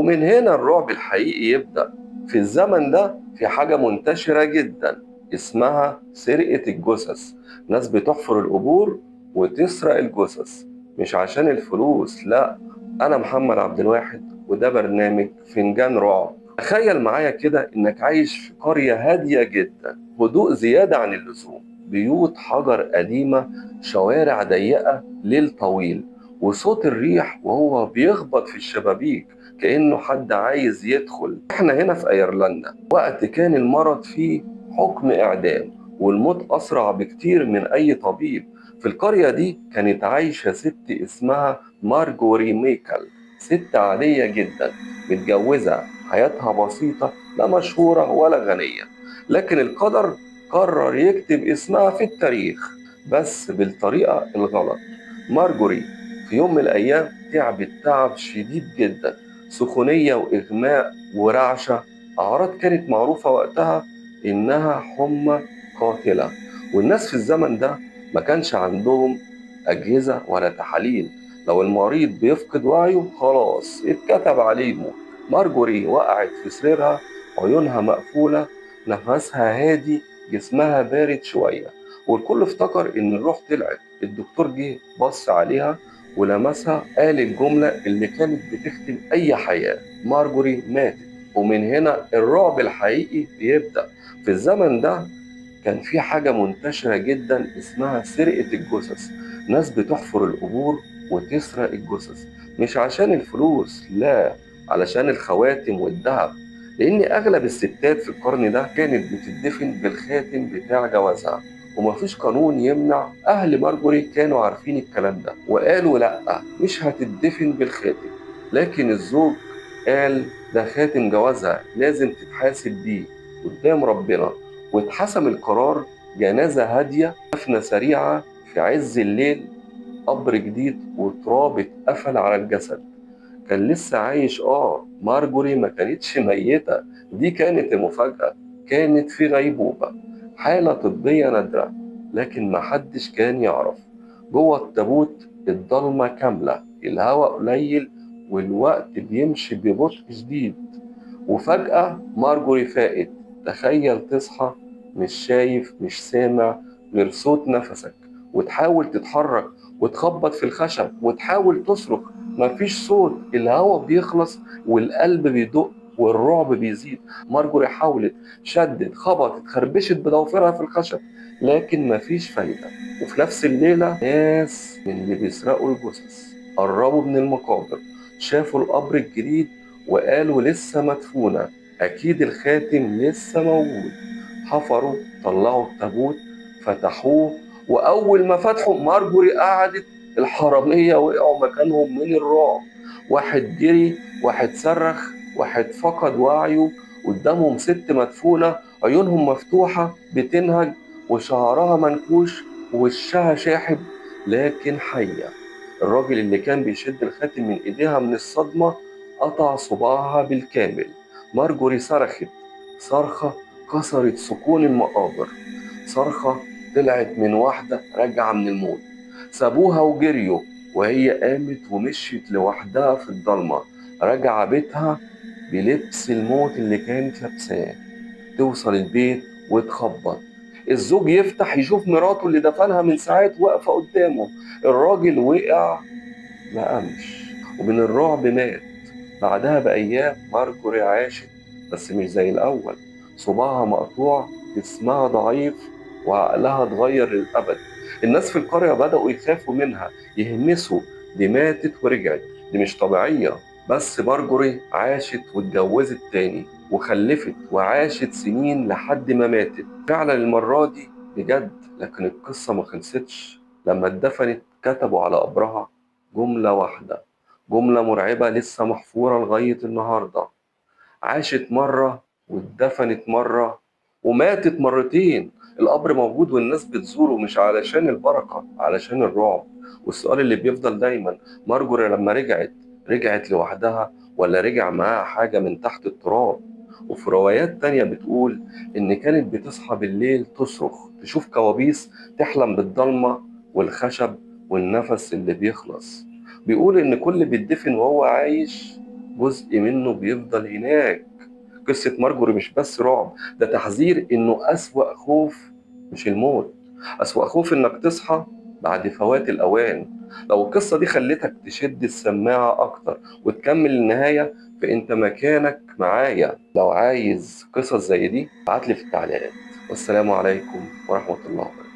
ومن هنا الرعب الحقيقي يبدأ. في الزمن ده في حاجة منتشرة جدا اسمها سرقة الجثث. ناس بتحفر القبور وتسرق الجثث، مش عشان الفلوس، لا. أنا محمد عبد الواحد وده برنامج فنجان رعب. تخيل معايا كده إنك عايش في قرية هادية جدا، هدوء زيادة عن اللزوم، بيوت حجر قديمة، شوارع ضيقة، ليل طويل، وصوت الريح وهو بيخبط في الشبابيك كأنه حد عايز يدخل. احنا هنا في ايرلندا، وقت كان المرض فيه حكم اعدام، والموت اسرع بكتير من اي طبيب. في القرية دي كانت عايشة ست اسمها مارجوري ميكل، ست عادية جدا، متجوزة، حياتها بسيطة، لا مشهورة ولا غنية. لكن القدر قرر يكتب اسمها في التاريخ، بس بالطريقة الغلط. مارجوري في يوم من الأيام تعبت تعب شديد جدا، سخونية وإغماء ورعشة، أعراض كانت معروفة وقتها إنها حمى قاتلة. والناس في الزمن ده ما كانش عندهم أجهزة ولا تحاليل. لو المريض بيفقد وعيه خلاص اتكتب عليه موت. مارجوري وقعت في سريرها، عيونها مقفولة، نفسها هادي، جسمها بارد شوية، والكل افتكر إن الروح طلعت. الدكتور جه بص عليها ولمسها، قال الجملة اللي كانت بتختم أي حياة: مارجوري ماتت. ومن هنا الرعب الحقيقي بيبدأ. في الزمن ده كان في حاجة منتشرة جدا اسمها سرقة الجثث. ناس بتحفر القبور وتسرق الجثث، مش عشان الفلوس، لا، علشان الخواتم والذهب. لأن أغلب الستات في القرن ده كانت بتدفن بالخاتم بتاع جوازها، ومفيش قانون يمنع. أهل مارجوري كانوا عارفين الكلام ده وقالوا لأ، مش هتدفن بالخاتم. لكن الزوج قال ده خاتم جوازها، لازم تتحاسب بيه قدام ربنا. واتحسم القرار. جنازة هادية، دفنة سريعة في عز الليل، قبر جديد وتراب اتقفل على الجسد. كان لسه عايش، مارجوري ما كانتش ميتة، دي كانت المفاجأة. كانت في غيبوبة، حالة طبية نادرة، لكن محدش كان يعرف. جوه التابوت الضلمة كاملة، الهواء قليل، والوقت بيمشي ببطء شديد. وفجأة مارجوري فاقت. تخيل تصحى مش شايف مش سامع غير صوت نفسك، وتحاول تتحرك وتخبط في الخشب وتحاول تصرخ، مفيش صوت، الهواء بيخلص والقلب بيدق والرعب بيزيد. مارجوري حاولت، شدت، خبطت، خربشت بضوافرها في الخشب، لكن مفيش فايدة. وفي نفس الليلة ناس من اللي بيسرقوا الجثث قربوا من المقابر، شافوا القبر الجديد وقالوا لسه مدفونة، أكيد الخاتم لسه موجود. حفروا، طلعوا التابوت، فتحوه، وأول ما فتحوا مارجوري قعدت. الحرامية وقعوا مكانهم من الرعب. واحد جري، واحد صرخ، واحد فقد وعيه. قدامهم ست مدفونة، عيونهم مفتوحة بتنهج، وشعرها منكوش، ووشها شاحب، لكن حية. الراجل اللي كان بيشد الخاتم من ايديها من الصدمة قطع صباعها بالكامل. مارجوري صرخت صرخة كسرت سكون المقابر، صرخة طلعت من واحدة راجعة من الموت. سابوها وجريوا، وهي قامت ومشيت لوحدها في الضلمة، راجعة بيتها بلبس الموت اللي كانت لابساه. توصل البيت وتخبط، الزوج يفتح يشوف مراته اللي دفنها من ساعات واقفة قدامه. الراجل وقع، ما قامش، ومن الرعب مات. بعدها بأيام مارجوري عاشت، بس مش زي الأول. صباعها مقطوع، جسمها ضعيف، وعقلها اتغير للأبد. الناس في القرية بدأوا يخافوا منها، يهمسوا: دي ماتت ورجعت، دي مش طبيعية. بس مارجوري عاشت واتجوزت تاني وخلفت وعاشت سنين لحد ما ماتت فعلا المرة دي بجد. لكن القصة ما خلصتش. لما اتدفنت كتبوا على قبرها جملة واحدة، جملة مرعبة لسه محفورة لغاية النهاردة: عاشت مرة واتدفنت مرة وماتت مرتين. القبر موجود والناس بتزوره، مش علشان البركة، علشان الرعب. والسؤال اللي بيفضل دايما: مارجوري لما رجعت لوحدها ولا رجع معاها حاجة من تحت التراب؟ وفي روايات تانية بتقول إن كانت بتصحى بالليل تصرخ، تشوف كوابيس، تحلم بالضلمة والخشب والنفس اللي بيخلص. بيقول إن كل بيدفن وهو عايش جزء منه بيفضل هناك. قصة مارجوري مش بس رعب، ده تحذير إنه أسوأ خوف مش الموت، أسوأ خوف إنك تصحى بعد فوات الأوان. لو القصة دي خلتك تشد السماعة أكتر وتكمل النهاية، فأنت مكانك معايا. لو عايز قصص زي دي ابعتلي في التعليقات. والسلام عليكم ورحمة الله وبركاته.